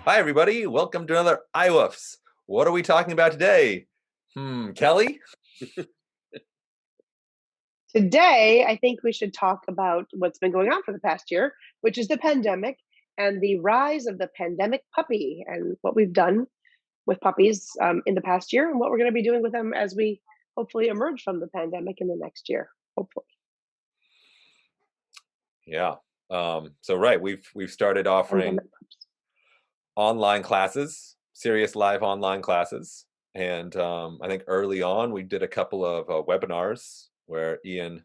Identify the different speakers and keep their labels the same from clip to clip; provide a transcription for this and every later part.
Speaker 1: Hi, everybody. Welcome to another iWoofs. What are we talking about today? Kelly?
Speaker 2: Today, I think we should talk about what's been going on for the past year, which is the pandemic and the rise of the pandemic puppy and what we've done with puppies in the past year and what we're going to be doing with them as we hopefully emerge from the pandemic in the next year. Hopefully.
Speaker 1: Yeah. Right, we've started offering
Speaker 2: Pandemic pups.
Speaker 1: online classes, serious live online classes. And I think early on we did a couple of webinars where Ian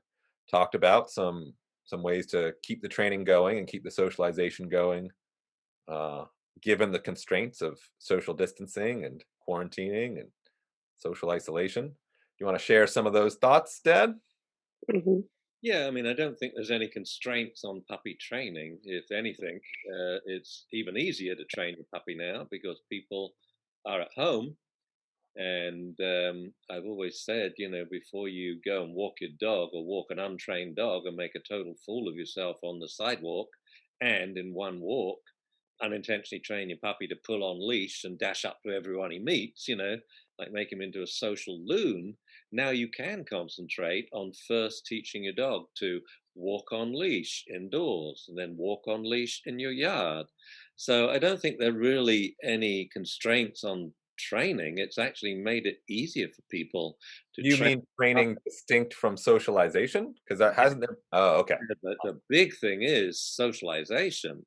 Speaker 1: talked about some ways to keep the training going and keep the socialization going, uh, given the constraints of social distancing and quarantining and social isolation. Do you want to share some of those thoughts, Dad?
Speaker 2: Mhm.
Speaker 3: Yeah, I mean, I don't think there's any constraints on puppy training. If anything, it's even easier to train a puppy now because people are at home. And I've always said, before you go and walk your dog or walk an untrained dog and make a total fool of yourself on the sidewalk and in one walk, unintentionally train your puppy to pull on leash and dash up to everyone he meets, like make him into a social loon. Now you can concentrate on first teaching your dog to walk on leash indoors and then walk on leash in your yard. So I don't think there are really any constraints on training. It's actually made it easier for people to
Speaker 1: You
Speaker 3: train.
Speaker 1: mean training distinct from socialization? Because that hasn't there. Oh, okay.
Speaker 3: The big thing is socialization.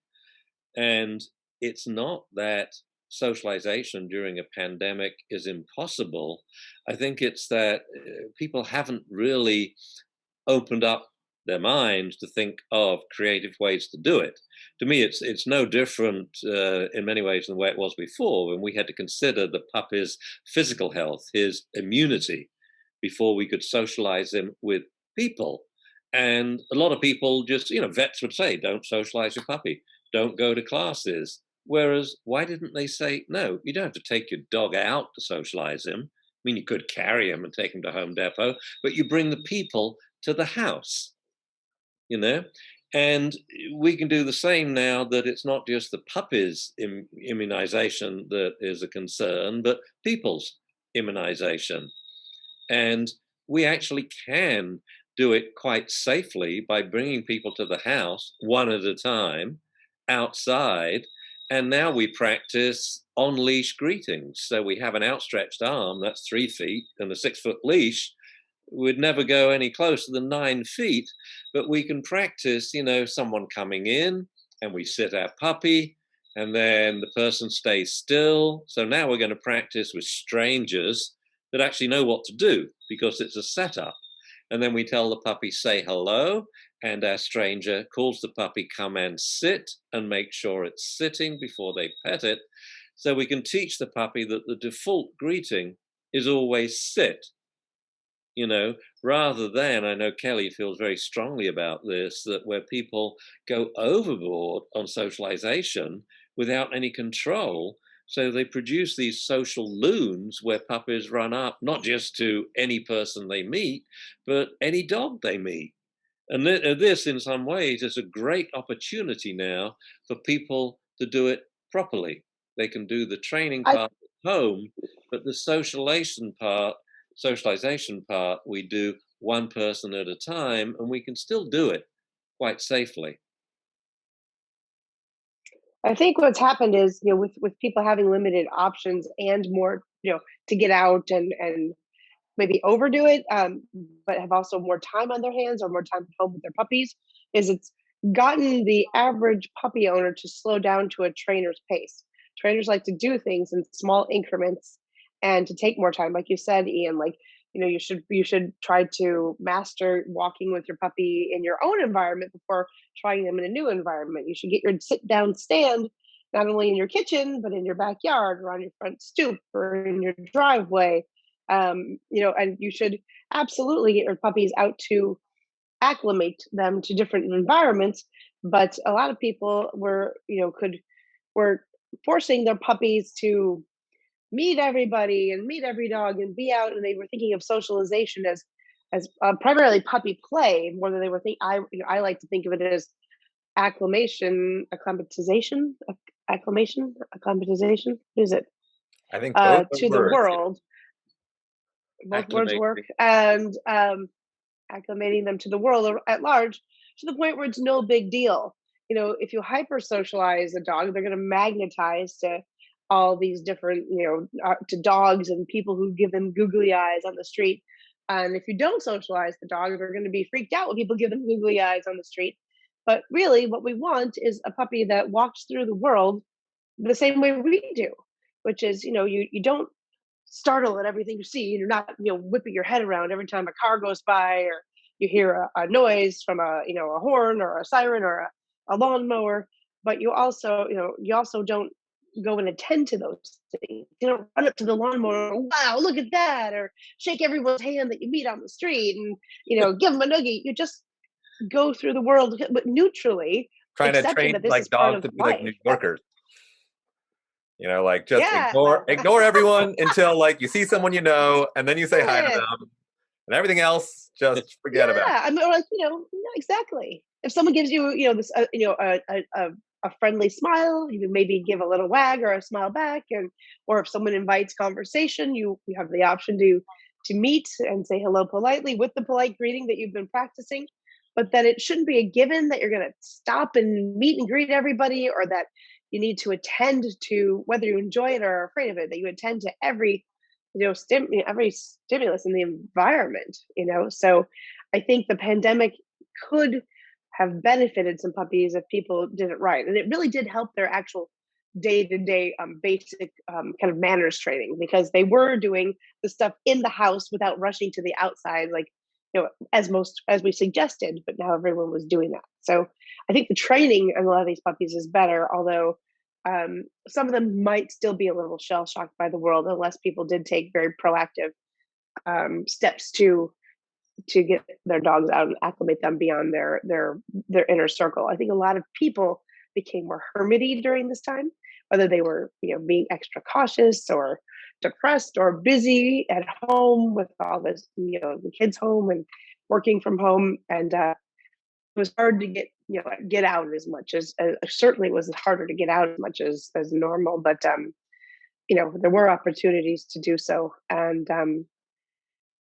Speaker 3: And it's not that socialization during a pandemic is impossible. I think it's that people haven't really opened up their minds to think of creative ways to do it. To me, it's no different in many ways than the way it was before, when we had to consider the puppy's physical health, his immunity, before we could socialize him with people. And a lot of people just, vets would say, don't socialize your puppy, don't go to classes. Whereas, why didn't they say, no, you don't have to take your dog out to socialize him? I mean, you could carry him and take him to Home Depot, but you bring the people to the house, you know? And we can do the same now that it's not just the puppies' immunization that is a concern, but people's immunization. And we actually can do it quite safely by bringing people to the house one at a time outside. And now we practice on leash greetings. So we have an outstretched arm, that's 3 feet, and a 6 foot leash. We'd never go any closer than 9 feet, but we can practice, someone coming in and we sit our puppy and then the person stays still. So now we're going to practice with strangers that actually know what to do because it's a setup. And then we tell the puppy, say hello, and our stranger calls the puppy, come and sit, and make sure it's sitting before they pet it. So we can teach the puppy that the default greeting is always sit, rather than, I know Kelly feels very strongly about this, that where people go overboard on socialization without any control. So they produce these social loons where puppies run up, not just to any person they meet, but any dog they meet. And this, in some ways, is a great opportunity now for people to do it properly. They can do the training
Speaker 2: I
Speaker 3: part at home, but the socialization part, we do one person at a time, and we can still do it quite safely.
Speaker 2: I think what's happened is, with people having limited options and more, to get out and maybe overdo it, but have also more time on their hands or more time at home with their puppies, is it's gotten the average puppy owner to slow down to a trainer's pace. Trainers like to do things in small increments and to take more time. Like you said, Ian, like, you should try to master walking with your puppy in your own environment before trying them in a new environment. You should get your sit down stand not only in your kitchen, but in your backyard or on your front stoop or in your driveway. And you should absolutely get your puppies out to acclimate them to different environments. But a lot of people were forcing their puppies to meet everybody and meet every dog and be out, and they were thinking of socialization as primarily puppy play more than they were think. I like to think of it as acclimatization. acclimatization, what is it?
Speaker 1: I think both are
Speaker 2: To the
Speaker 1: words.
Speaker 2: world. Both words work,
Speaker 3: Acclimating.
Speaker 2: and acclimating them to the world at large, to the point where it's no big deal. If you hyper socialize a dog, they're going to magnetize to all these different, to dogs and people who give them googly eyes on the street. And if you don't socialize the dog, they're going to be freaked out when people give them googly eyes on the street. But really, what we want is a puppy that walks through the world the same way we do, which is, you don't startle at everything you see. You're not, whipping your head around every time a car goes by, or you hear a noise from a horn or a siren or a lawnmower. But you also don't go and attend to those things. You don't run up to the lawnmower, wow, look at that, or shake everyone's hand that you meet on the street and, give them a noogie. You just go through the world, but neutrally,
Speaker 1: Trying to
Speaker 2: accepting
Speaker 1: train
Speaker 2: that this
Speaker 1: like
Speaker 2: is part
Speaker 1: dogs
Speaker 2: of
Speaker 1: to be like New
Speaker 2: life.
Speaker 1: Yorkers. Like just
Speaker 2: Yeah.
Speaker 1: ignore everyone until like you see someone and then you say hi to
Speaker 2: Yeah.
Speaker 1: them, and everything else just forget about.
Speaker 2: Yeah, I mean, like, exactly. If someone gives you, this, a friendly smile, you can maybe give a little wag or a smile back, or if someone invites conversation, you have the option to meet and say hello politely with the polite greeting that you've been practicing. But that it shouldn't be a given that you're going to stop and meet and greet everybody, or that you need to attend to, whether you enjoy it or are afraid of it, that you attend to every every stimulus in the environment. So I think the pandemic could have benefited some puppies if people did it right, and it really did help their actual day-to-day basic kind of manners training, because they were doing the stuff in the house without rushing to the outside, like, as we suggested, but now everyone was doing that. So I think the training in a lot of these puppies is better, although some of them might still be a little shell shocked by the world, unless people did take very proactive steps to get their dogs out and acclimate them beyond their inner circle. I think a lot of people became more hermity during this time, whether they were being extra cautious or depressed or busy at home with all this, the kids home and working from home, and it was hard to get out as much as certainly it was harder to get out as much as normal, but there were opportunities to do so, and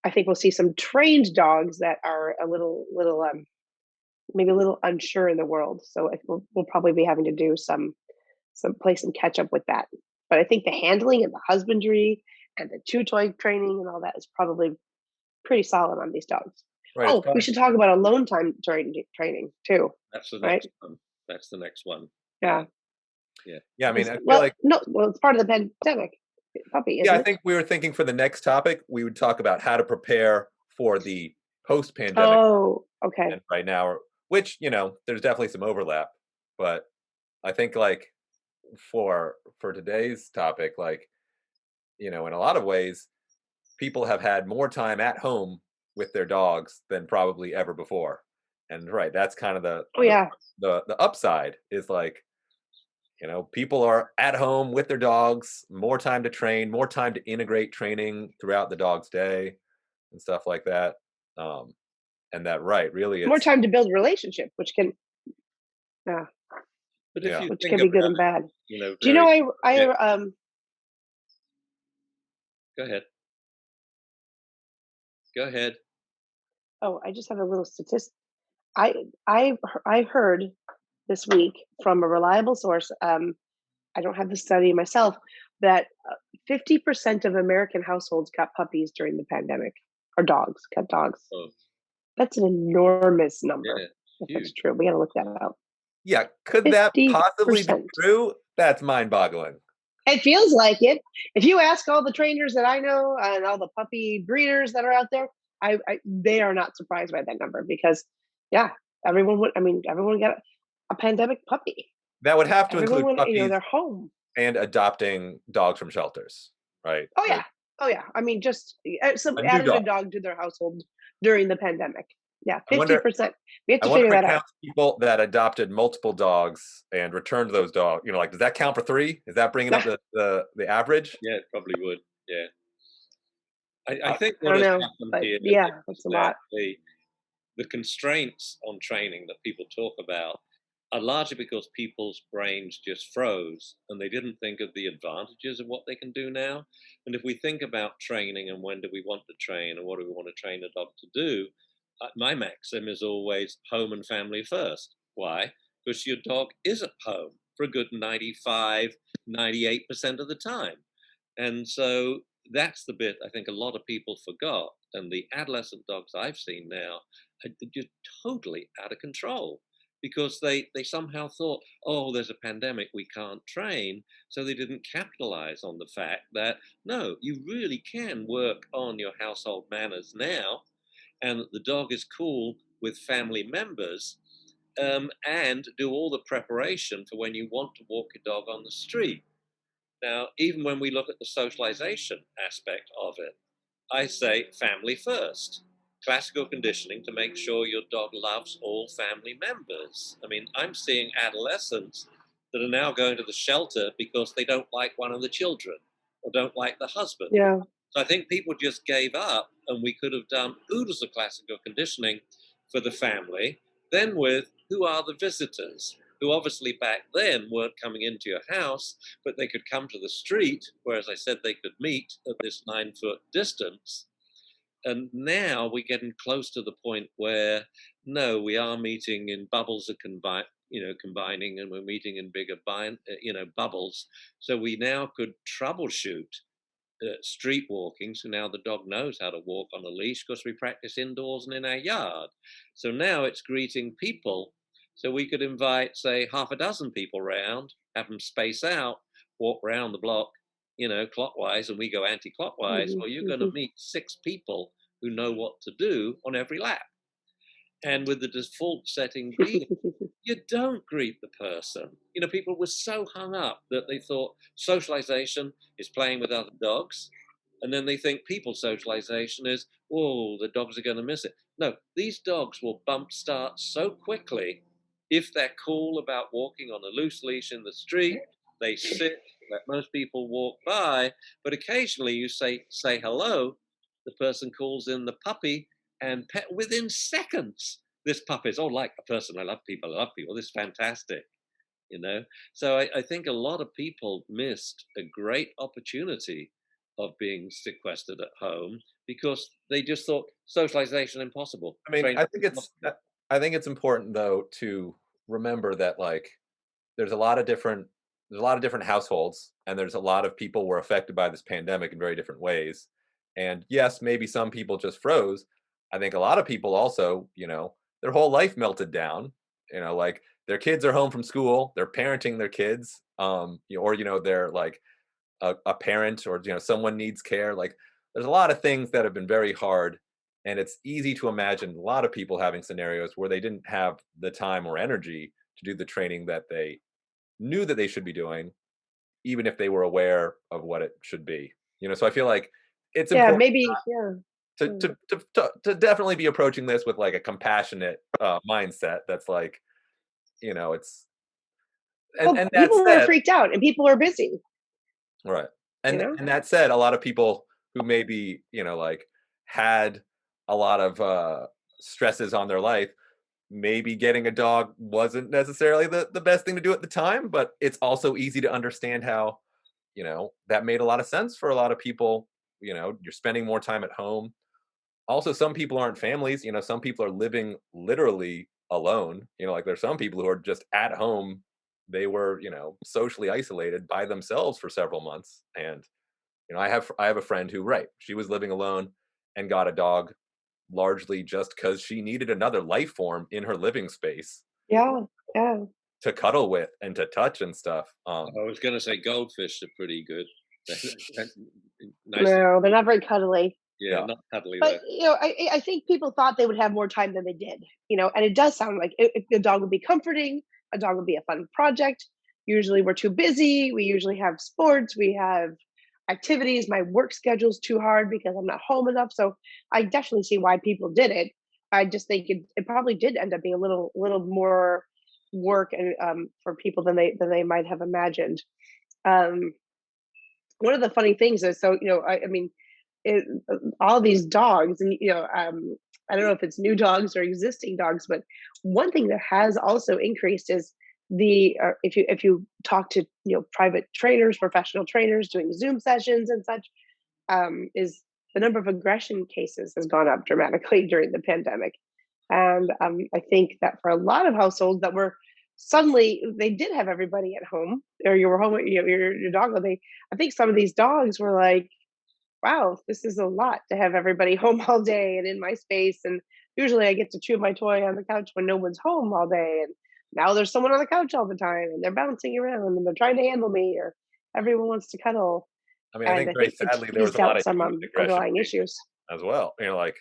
Speaker 2: I think we'll see some trained dogs that are a little maybe a little unsure in the world, so I think we'll probably be having to do some play some catch up with that. But I think the handling and the husbandry and the chew toy training and all that is probably pretty solid on these dogs.
Speaker 1: Right.
Speaker 2: Oh, we should talk about alone time training too.
Speaker 3: That's the
Speaker 2: Right?
Speaker 3: next one. That's the next one.
Speaker 2: Yeah.
Speaker 1: Yeah, I mean, I feel
Speaker 2: Well,
Speaker 1: like
Speaker 2: no, well, it's part of the pandemic. Puppy,
Speaker 1: I
Speaker 2: isn't it?
Speaker 1: think we were thinking for the next topic, we would talk about how to prepare for the post-pandemic
Speaker 2: Oh, okay.
Speaker 1: and right now, which, there's definitely some overlap. But I think like for today's topic, like, in a lot of ways, people have had more time at home with their dogs than probably ever before. And right, that's kind of
Speaker 2: Oh yeah.
Speaker 1: the upside is like, people are at home with their dogs, more time to train, more time to integrate training throughout the dog's day and stuff like that. And that, right, really
Speaker 2: More
Speaker 1: it's,
Speaker 2: time to build a relationship, which can
Speaker 3: But if
Speaker 1: yeah.
Speaker 3: you
Speaker 2: which
Speaker 3: think
Speaker 2: can be good
Speaker 3: about
Speaker 2: and bad.
Speaker 3: it,
Speaker 2: Do you
Speaker 3: very,
Speaker 2: know
Speaker 3: yeah,
Speaker 2: I
Speaker 3: go ahead. Go ahead.
Speaker 2: oh, I just have a little statistic. I heard this week from a reliable source. I don't have the study myself, that 50% of American households got puppies during the pandemic, or got dogs.
Speaker 3: Oh,
Speaker 2: That's an enormous number.
Speaker 3: yeah,
Speaker 2: If that's
Speaker 3: huge.
Speaker 2: true, we got to look that up.
Speaker 1: Yeah, could that possibly be
Speaker 2: 50%.
Speaker 1: true? That's mind-boggling.
Speaker 2: It feels like it. If you ask all the trainers that I know and all the puppy breeders that are out there, they are not surprised by that number, because, yeah, everyone got a pandemic puppy.
Speaker 1: That would have to
Speaker 2: Everyone
Speaker 1: include
Speaker 2: went,
Speaker 1: puppies
Speaker 2: they're home.
Speaker 1: and adopting dogs from shelters, right?
Speaker 2: Oh yeah, oh yeah. I mean, just some
Speaker 1: A new
Speaker 2: added a
Speaker 1: dog.
Speaker 2: dog to their household during the pandemic. Yeah,
Speaker 1: I wonder
Speaker 2: 50%. We have
Speaker 1: I
Speaker 2: to
Speaker 1: wonder
Speaker 2: figure
Speaker 1: if it
Speaker 2: that out.
Speaker 1: counts people that adopted multiple dogs and returned those dogs. Like, does that count for 3? Is that bringing up the average?
Speaker 3: Yeah, it probably would. Yeah. I
Speaker 2: I
Speaker 3: think what
Speaker 2: don't
Speaker 3: has
Speaker 2: know,
Speaker 3: happened
Speaker 2: but
Speaker 3: here
Speaker 2: yeah,
Speaker 3: is
Speaker 2: that's a
Speaker 3: that
Speaker 2: lot.
Speaker 3: the constraints on training that people talk about largely because people's brains just froze and they didn't think of the advantages of what they can do now. And if we think about training and when do we want to train and what do we want to train a dog to do, my maxim is always home and family first. Why? Because your dog is at home for a good 95, 98% of the time. And so that's the bit I think a lot of people forgot. And the adolescent dogs I've seen now are just totally out of control because they somehow thought, oh, there's a pandemic, we can't train. So they didn't capitalize on the fact that, no, you really can work on your household manners now, and that the dog is cool with family members, and do all the preparation for when you want to walk your dog on the street. Now, even when we look at the socialization aspect of it, I say family first. Classical conditioning to make sure your dog loves all family members. I mean, I'm seeing adolescents that are now going to the shelter because they don't like one of the children or don't like the husband.
Speaker 2: Yeah.
Speaker 3: So I think people just gave up, and we could have done oodles of classical conditioning for the family. Then with who are the visitors, who obviously back then weren't coming into your house, but they could come to the street, where, as I said, they could meet at this 9-foot distance. And now we're getting close to the point where, no, we are meeting in bubbles of combining, and we're meeting in bigger, bubbles. So we now could troubleshoot street walking. So now the dog knows how to walk on a leash because we practice indoors and in our yard. So now it's greeting people. So we could invite, say, half a dozen people round, have them space out, walk round the block, clockwise, and we go anti-clockwise. Well, you're going to meet 6 people who know what to do on every lap. And with the default setting being, you don't greet the person. People were so hung up that they thought socialization is playing with other dogs. And then they think people socialization is, oh, the dogs are going to miss it. No, these dogs will bump start so quickly. If they're cool about walking on a loose leash in the street, they sit, let most people walk by. But occasionally you say hello, the person calls in the puppy, and within seconds, this puppy is, oh, like a person, I love people, this is fantastic, So I think a lot of people missed a great opportunity of being sequestered at home because they just thought socialization impossible.
Speaker 1: I mean, I think it's important though to remember that like there's a lot of different households, and there's a lot of people were affected by this pandemic in very different ways. And yes, maybe some people just froze. I think a lot of people also, their whole life melted down. Like their kids are home from school, they're parenting their kids, or they're like a parent, or someone needs care. Like there's a lot of things that have been very hard, and it's easy to imagine a lot of people having scenarios where they didn't have the time or energy to do the training that they knew that they should be doing, even if they were aware of what it should be. So I feel like it's
Speaker 2: Yeah,
Speaker 1: important
Speaker 2: maybe, yeah.
Speaker 1: to definitely be approaching this with like a compassionate mindset. That's like, it's
Speaker 2: Well,
Speaker 1: and that
Speaker 2: people were
Speaker 1: said,
Speaker 2: freaked out and people were busy,
Speaker 1: right.
Speaker 2: you
Speaker 1: And
Speaker 2: know?
Speaker 1: and that said, a lot of people who maybe, like had a lot of stresses on their life, maybe getting a dog wasn't necessarily the best thing to do at the time, but it's also easy to understand how, that made a lot of sense for a lot of people. You're spending more time at home. Also, some people aren't families, some people are living literally alone. Like there's some people who are just at home. They were, socially isolated by themselves for several months. And, I have a friend who, right, she was living alone and got a dog largely just because she needed another life form in her living space
Speaker 2: Yeah, yeah.
Speaker 1: to cuddle with and to touch and stuff.
Speaker 3: I was going to say goldfish are pretty good. Nice.
Speaker 2: No, they're not very cuddly.
Speaker 3: Yeah,
Speaker 1: Yeah.
Speaker 3: not cuddly
Speaker 2: But,
Speaker 3: though.
Speaker 2: I think people thought they would have more time than they did, and it does sound like if the dog would be comforting, a dog would be a fun project. Usually we're too busy. We usually have sports. We have activities. My work schedule's too hard because I'm not home enough. So I definitely see why people did it. I just think it probably did end up being a little more work and for people than they might have imagined. Um, One of the funny things is, so I mean, it, all these dogs, and I don't know if it's new dogs or existing dogs, but one thing that has also increased is if you talk to private trainers, professional trainers doing Zoom sessions and such, is the number of aggression cases has gone up dramatically during the pandemic. And I think that for a lot of households that were suddenly, they did have everybody at home, or you were home with your dog. I think some of these dogs were like, wow, this is a lot to have everybody home all day and in my space. And usually I get to chew my toy on the couch when no one's home all day. And now there's someone on the couch all the time and they're bouncing around and they're trying to handle me, or everyone wants to cuddle.
Speaker 1: I mean, I
Speaker 2: And
Speaker 1: think
Speaker 2: I
Speaker 1: very
Speaker 2: think it
Speaker 1: sadly there was
Speaker 2: teased
Speaker 1: a lot
Speaker 2: out
Speaker 1: of
Speaker 2: some
Speaker 1: human aggression
Speaker 2: underlying
Speaker 1: cases
Speaker 2: issues.
Speaker 1: as well. Like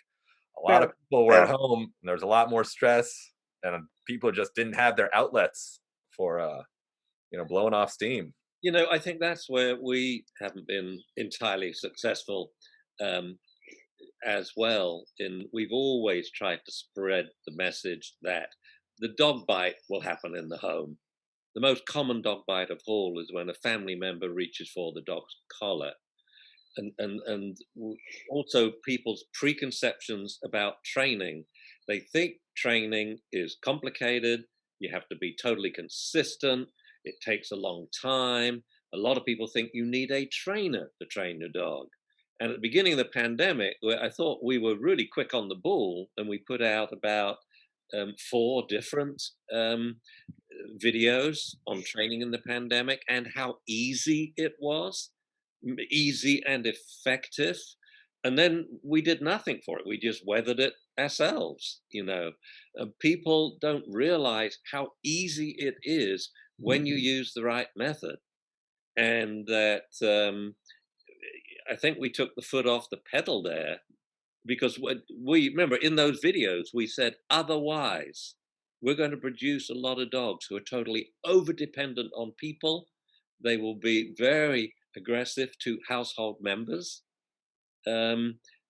Speaker 1: a lot
Speaker 2: Yeah.
Speaker 1: of people were at
Speaker 2: Yeah.
Speaker 1: home and there was a lot more stress, and people just didn't have their outlets for blowing off steam.
Speaker 3: I think that's where we haven't been entirely successful um, as well. We've always tried to spread the message that the dog bite will happen in the home. The most common dog bite of all is when a family member reaches for the dog's collar. And also people's preconceptions about training. They think training is complicated. You have to be totally consistent. It takes a long time. A lot of people think you need a trainer to train your dog. And at the beginning of the pandemic, where I thought we were really quick on the ball, and we put out about 4 different videos on training in the pandemic and how easy it was, easy and effective. And then we did nothing for it. We just weathered it ourselves. People don't realize how easy it is when you use the right method. And that I think we took the foot off the pedal there, because we remember in those videos we said otherwise we're going to produce a lot of dogs who are totally over dependent on people. They will be very aggressive to household members,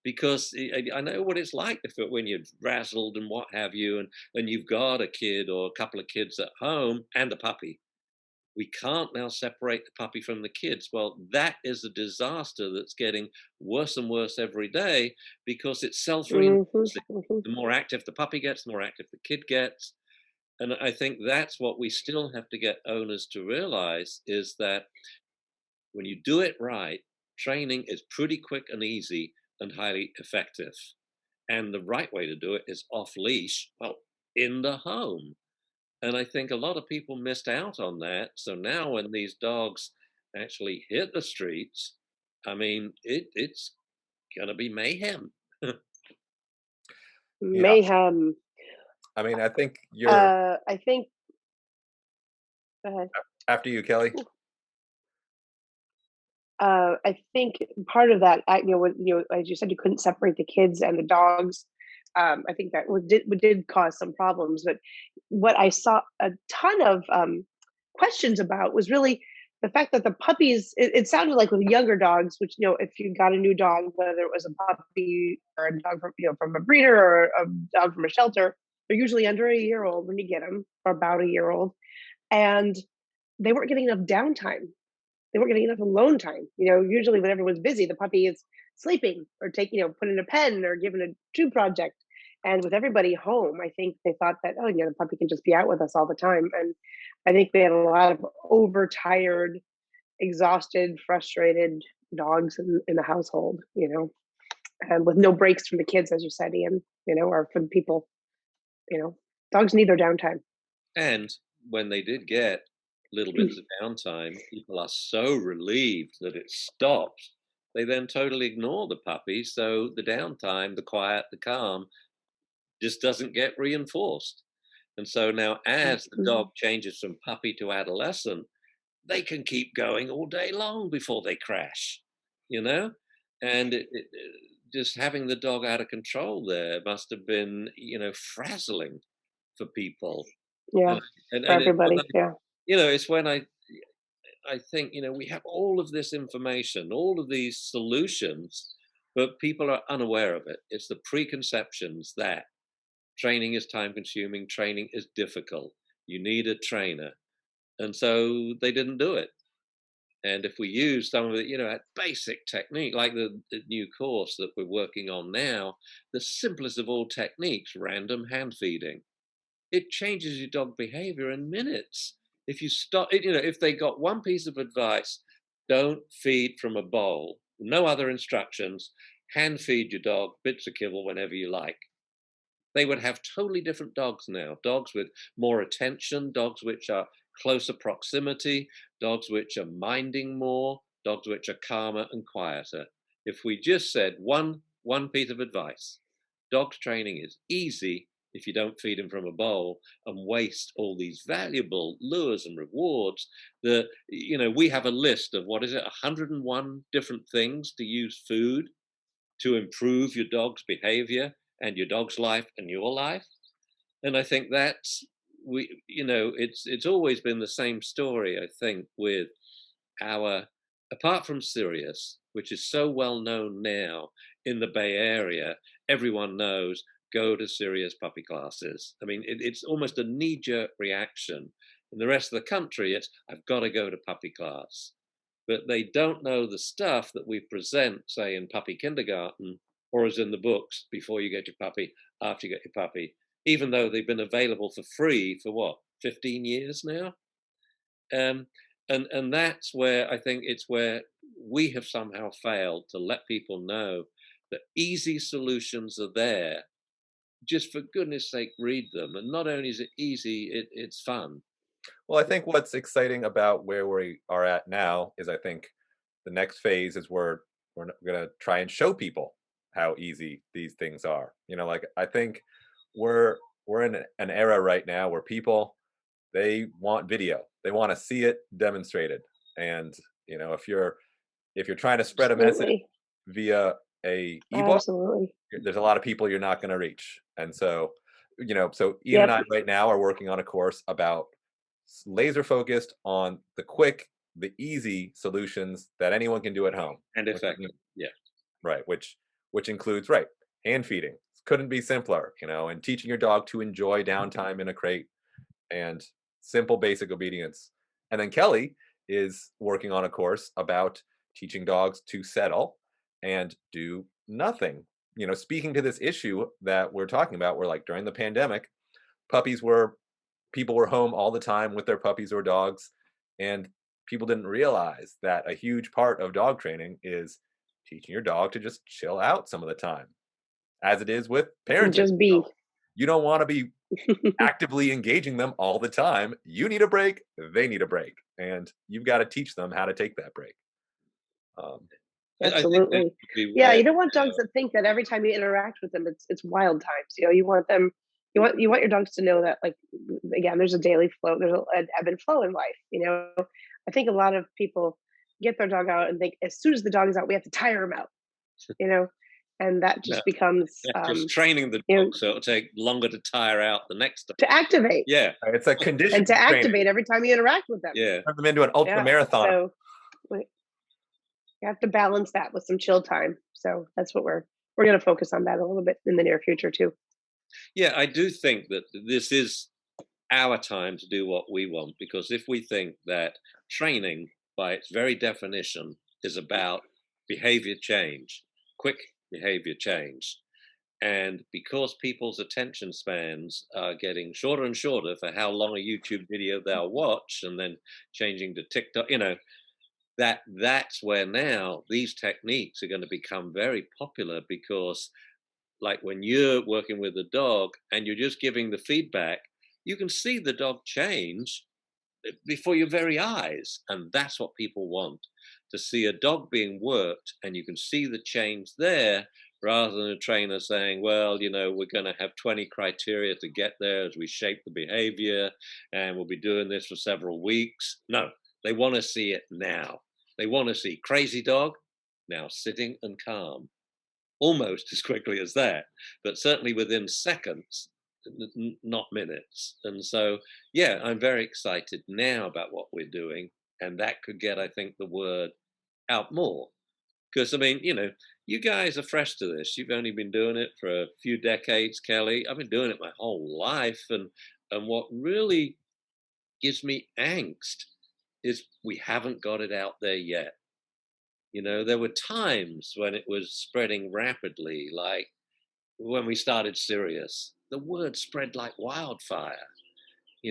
Speaker 3: because I know what it's like when you're frazzled and what have you, and you've got a kid or a couple of kids at home and a puppy. We can't now separate the puppy from the kids. Well, that is a disaster that's getting worse and worse every day, because it's self-reinforcing. The more active the puppy gets, the more active the kid gets. And I think that's what we still have to get owners to realize, is that when you do it right, training is pretty quick and easy and highly effective. And the right way to do it is off leash, well, in the home. And I think a lot of people missed out on that. So now when these dogs actually hit the streets, I mean, it's going to be mayhem.
Speaker 1: Yeah,
Speaker 2: Mayhem.
Speaker 1: I mean, I think you're
Speaker 2: I think. Go ahead.
Speaker 1: after you, Kelly.
Speaker 2: I think part of that, as you said, you couldn't separate the kids and the dogs. I think that did cause some problems. But what I saw a ton of questions about was really the fact that the puppies. It sounded like with younger dogs, which if you got a new dog, whether it was a puppy or a dog from a breeder or a dog from a shelter, they're usually under a year old when you get them, or about a year old, and they weren't getting enough downtime. They weren't getting enough alone time. Usually when everyone's busy, the puppy is sleeping or put in a pen or given a chew project. And with everybody home, I think they thought that, oh, the puppy can just be out with us all the time. And I think they had a lot of overtired, exhausted, frustrated dogs in the household, and with no breaks from the kids, as you said, Ian, or from people, dogs need their downtime.
Speaker 3: And when they did get little bits of downtime, people are so relieved that it stopped. They then totally ignore the puppy. So the downtime, the quiet, the calm just doesn't get reinforced. And so now, as the dog changes from puppy to adolescent, they can keep going all day long before they crash, you know? And just having the dog out of control there must have been, frazzling for people.
Speaker 2: Yeah,
Speaker 3: And, and,
Speaker 2: for
Speaker 3: and it's when
Speaker 2: everybody. Yeah.
Speaker 3: it's when I think, we have all of this information, all of these solutions, but people are unaware of it. It's the preconceptions that training is time consuming, training is difficult. You need a trainer. And so they didn't do it. And if we use some of the, that basic technique, like the new course that we're working on now, the simplest of all techniques, random hand feeding, it changes your dog behavior in minutes. If you stop, if they got one piece of advice, don't feed from a bowl, no other instructions, hand feed your dog bits of kibble whenever you like. They would have totally different dogs now. Dogs with more attention, dogs which are closer proximity, dogs which are minding more, dogs which are calmer and quieter. If we just said one piece of advice, dog training is easy if you don't feed them from a bowl and waste all these valuable lures and rewards. We have a list of, what is it, 101 different things to use food to improve your dog's behavior and your dog's life and your life. And I think that's, it's always been the same story, I think, with our, apart from Sirius, which is so well known now in the Bay Area, everyone knows, go to Sirius puppy classes. I mean, it's almost a knee-jerk reaction. In the rest of the country, it's, I've got to go to puppy class. But they don't know the stuff that we present, say, in puppy kindergarten, or as in the books, before you get your puppy, after you get your puppy, even though they've been available for free for what, 15 years now? And that's where I think it's where we have somehow failed to let people know that easy solutions are there. Just for goodness sake, read them. And not only is it easy, it's fun.
Speaker 1: Well, I think what's exciting about where we are at now is, I think the next phase is we're going to try and show people how easy these things are. Like, I think we're in an era right now where people, they want video. They want to see it demonstrated. And if you're trying to spread a message
Speaker 2: Absolutely.
Speaker 1: via a ebook,
Speaker 2: Absolutely.
Speaker 1: there's a lot of people you're not going to reach. And so, so Ian and
Speaker 2: Yep.
Speaker 1: I right now are working on a course about laser focused on the quick, the easy solutions that anyone can do at home.
Speaker 3: And effective. Yeah.
Speaker 1: Right. Which includes, right, hand feeding. Couldn't be simpler, and teaching your dog to enjoy downtime in a crate and simple basic obedience. And then Kelly is working on a course about teaching dogs to settle and do nothing. Speaking to this issue that we're talking about, where, like, during the pandemic, people were home all the time with their puppies or dogs, and people didn't realize that a huge part of dog training is teaching your dog to just chill out some of the time, as it is with parenting.
Speaker 2: Just be.
Speaker 1: You don't want to be actively engaging them all the time. You need a break, they need a break, and you've got to teach them how to take that break.
Speaker 2: Absolutely. Yeah, you don't want dogs that think that every time you interact with them, it's wild times. You want them, you want your dogs to know that, like, again, there's a daily flow, there's an ebb and flow in life. I think a lot of people get their dog out and think as soon as the dog is out, we have to tire him out. And that just becomes
Speaker 3: just training the dog, so it'll take longer to tire out the next time.
Speaker 2: To activate.
Speaker 3: Yeah,
Speaker 1: it's a condition.
Speaker 2: And to activate every time you interact with them.
Speaker 3: Yeah,
Speaker 1: turn them into an ultra marathon.
Speaker 2: So you have to balance that with some chill time. So that's what we're going to focus on that a little bit in the near future too.
Speaker 3: Yeah, I do think that this is our time to do what we want, because if we think that training, by its very definition, is about behavior change, quick behavior change, and because people's attention spans are getting shorter and shorter for how long a YouTube video they'll watch, and then changing to TikTok, that's where now these techniques are going to become very popular, because, like, when you're working with a dog and you're just giving the feedback, you can see the dog change before your very eyes. And that's what people want, to see a dog being worked and you can see the change there, rather than a trainer saying, well, we're going to have 20 criteria to get there as we shape the behavior, and we'll be doing this for several weeks. No, they want to see it now. They want to see crazy dog now sitting and calm, almost as quickly as that, but certainly within seconds, not minutes. And so, yeah, I'm very excited now about what we're doing, and that could get, I think, the word out more. Because, I mean, you guys are fresh to this. You've only been doing it for a few decades, Kelly. I've been doing it my whole life. And what really gives me angst is we haven't got it out there yet. There were times when it was spreading rapidly, like when we started Sirius, the word spread like wildfire.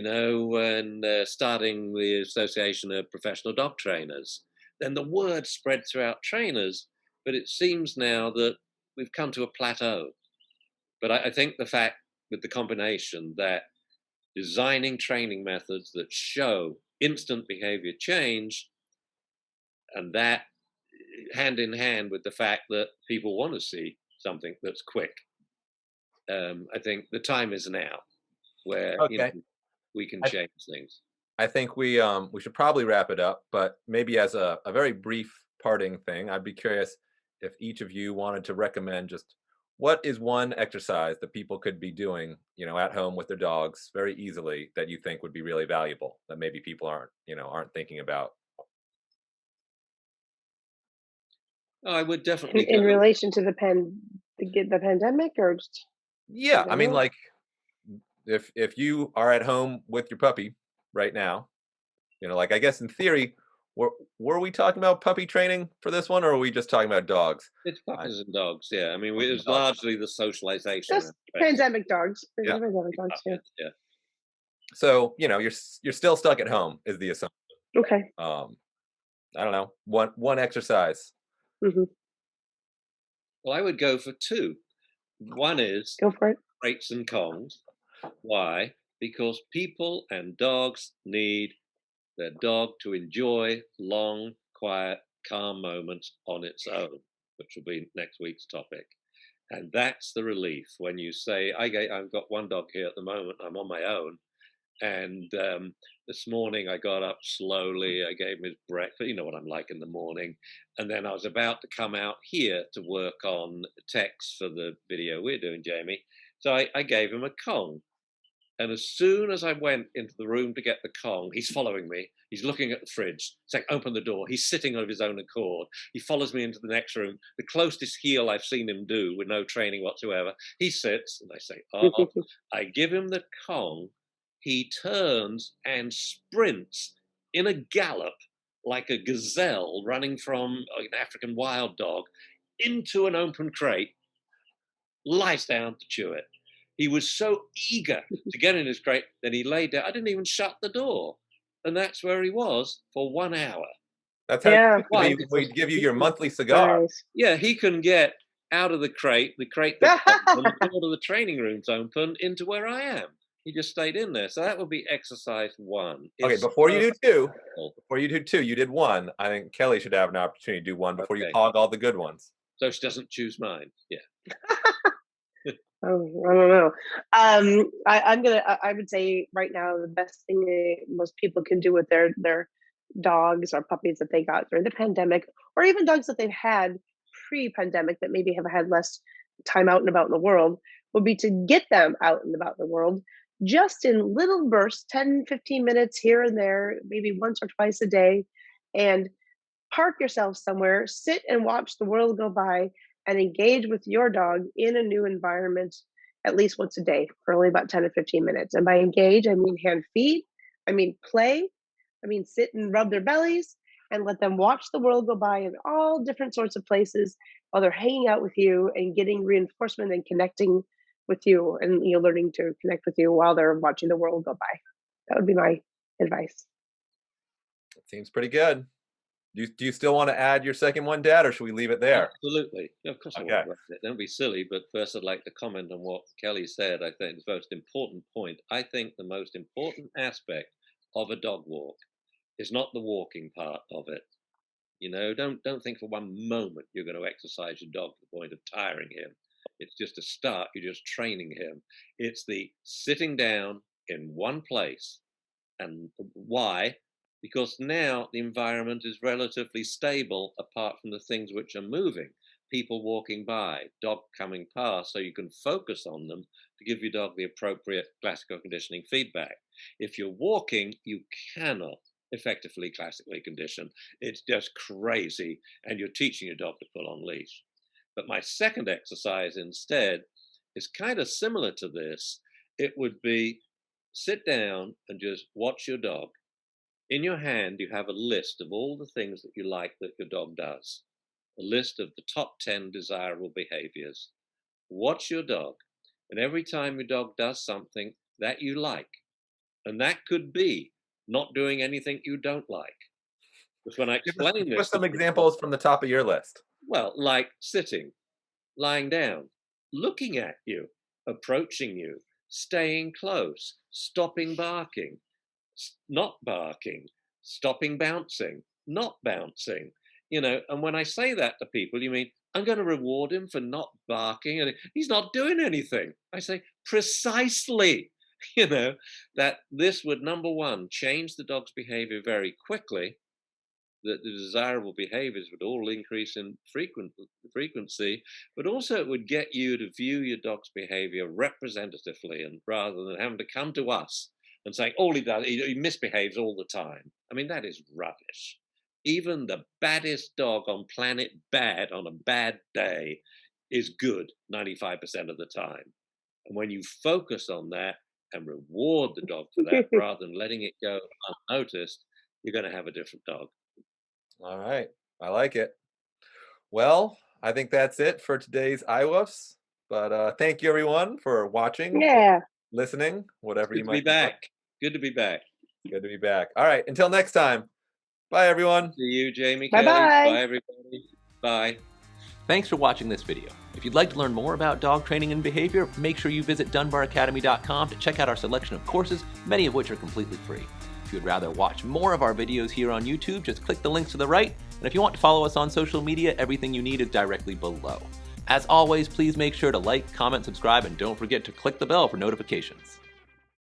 Speaker 3: when starting the Association of Professional Dog Trainers, then the word spread throughout trainers, but it seems now that we've come to a plateau. But I think the fact with the combination that designing training methods that show instant behavior change, and that hand in hand with the fact that people want to see something that's quick, I think the time is now where
Speaker 1: Okay.
Speaker 3: we can
Speaker 1: I,
Speaker 3: change things.
Speaker 1: I think we should probably wrap it up, but maybe as a very brief parting thing, I'd be curious if each of you wanted to recommend just what is one exercise that people could be doing, at home with their dogs very easily that you think would be really valuable that maybe people aren't thinking about.
Speaker 3: I would definitely
Speaker 2: In
Speaker 3: go.
Speaker 2: relation to the pandemic, or just in
Speaker 1: Yeah, I mean,
Speaker 2: general?
Speaker 1: like if you are at home with your puppy right now, like I guess in theory, were were we talking about puppy training for this one, or are we just talking about dogs?
Speaker 3: It's
Speaker 1: I
Speaker 3: puppies and dogs. Yeah, I mean,
Speaker 1: Talking
Speaker 3: it's
Speaker 1: about dogs.
Speaker 3: largely the socialization
Speaker 2: Just
Speaker 3: aspects.
Speaker 2: pandemic dogs.
Speaker 1: Yeah.
Speaker 2: Pandemic dogs, yeah.
Speaker 3: Puppies, yeah.
Speaker 1: So you're still stuck at home is the assumption.
Speaker 2: Okay.
Speaker 1: Um, I don't know, one exercise.
Speaker 2: Mhm.
Speaker 3: Well, I would go for two. One is
Speaker 2: Go for it.
Speaker 3: crates and kongs. Why? Because people and dogs need their dog to enjoy long, quiet, calm moments on its own, which will be next week's topic. And that's the relief when you say, I've got one dog here at the moment, I'm on my own. And this morning I got up slowly, I gave him his breakfast, you know what I'm like in the morning. And then I was about to come out here to work on text for the video we're doing, Jamie. So I gave him a Kong. And as soon as I went into the room to get the Kong, he's following me. He's looking at the fridge, saying, open the door. He's sitting of his own accord. He follows me into the next room. The closest heel I've seen him do with no training whatsoever. He sits and I say, oh, I give him the Kong. He turns and sprints in a gallop like a gazelle running from an African wild dog into an open crate, lies down to chew it. He was so eager to get in his crate that he laid down. I didn't even shut the door. And that's where he was for 1 hour.
Speaker 1: That's how you
Speaker 2: Yeah,
Speaker 1: used to
Speaker 3: Why?
Speaker 1: be when
Speaker 3: Because
Speaker 1: we'd give you
Speaker 3: he
Speaker 1: your
Speaker 3: can,
Speaker 1: monthly cigar.
Speaker 2: nice.
Speaker 3: yeah, he can get out of the crate that's open, the door to the training room's open, into where I am. He just stayed in there. So that would be exercise one.
Speaker 1: Okay,
Speaker 3: It's
Speaker 1: before you
Speaker 3: so
Speaker 1: do two,
Speaker 3: helpful.
Speaker 1: you did one. I think Kelly should have an opportunity to do one before you
Speaker 3: Okay.
Speaker 1: hog all the good ones.
Speaker 3: So she doesn't choose mine. Yeah.
Speaker 2: Oh, I don't know. I would say right now the best thing most people can do with their dogs or puppies that they got during the pandemic, or even dogs that they've had pre-pandemic that maybe have had less time out and about in the world, would be to get them out and about in the world, just in little bursts, 10-15 minutes here and there, maybe once or twice a day, and park yourself somewhere, sit and watch the world go by, and engage with your dog in a new environment at least once a day for only about 10 to 15 minutes. And by engage, I mean hand feed, I mean play, I mean sit and rub their bellies and let them watch the world go by in all different sorts of places while they're hanging out with you and getting reinforcement and connecting with you, and learning to connect with you while they're watching the world go by. That would be my advice.
Speaker 1: Seems pretty good. Do you still want to add your second one, Dad, or should we leave it there?
Speaker 3: Absolutely. Of course I want
Speaker 1: Okay.
Speaker 3: to write it. Don't be silly. But first, I'd like to comment on what Kelly said. I think the most important point. I think the most important aspect of a dog walk is not the walking part of it. Don't think for one moment you're going to exercise your dog to the point of tiring him. It's just a start. You're just training him. It's the sitting down in one place. And why? Because now the environment is relatively stable apart from the things which are moving. People walking by, dog coming past, so you can focus on them to give your dog the appropriate classical conditioning feedback. If you're walking, you cannot effectively classically condition. It's just crazy, and you're teaching your dog to pull on leash. But my second exercise instead is kind of similar to this. It would be sit down and just watch your dog. In your hand, you have a list of all the things that you like that your dog does, a list of the top 10 desirable behaviors. Watch your dog, and every time your dog does something that you like, And that could be not doing anything you don't like. Because when I
Speaker 1: Give us,
Speaker 3: explain
Speaker 1: give us
Speaker 3: this to
Speaker 1: some
Speaker 3: people,
Speaker 1: examples from the top of your list.
Speaker 3: well, like sitting, lying down, looking at you, approaching you, staying close, stopping barking, not barking, stopping bouncing, not bouncing. And when I say that to people, you mean I'm going to reward him for not barking and he's not doing anything? I say precisely, that this would, number one, change the dog's behavior very quickly, that the desirable behaviors would all increase in frequency, but also it would get you to view your dog's behavior representatively, and rather than having to come to us and saying all he does, he misbehaves all the time. I mean, that is rubbish. Even the baddest dog on planet bad on a bad day is good 95% of the time. And when you focus on that and reward the dog for that rather than letting it go unnoticed, you're going to have a different dog.
Speaker 1: All right. I like it. Well, I think that's it for today's iWoofs. But thank you, everyone, for watching,
Speaker 2: Yeah.
Speaker 1: listening, whatever
Speaker 3: Good
Speaker 1: you
Speaker 3: to
Speaker 1: might
Speaker 3: be back. Good to be back.
Speaker 1: Good to be back. All right. Until next time. Bye, everyone.
Speaker 3: See you, Jamie,
Speaker 2: Bye-bye.
Speaker 3: Kelly. Bye, everybody. Bye.
Speaker 4: Thanks for watching this video. If you'd like to learn more about dog training and behavior, make sure you visit DunbarAcademy.com to check out our selection of courses, many of which are completely free. If you'd rather watch more of our videos here on YouTube, just click the links to the right. And if you want to follow us on social media, everything you need is directly below. As always, please make sure to like, comment, subscribe, and don't forget to click the bell for notifications.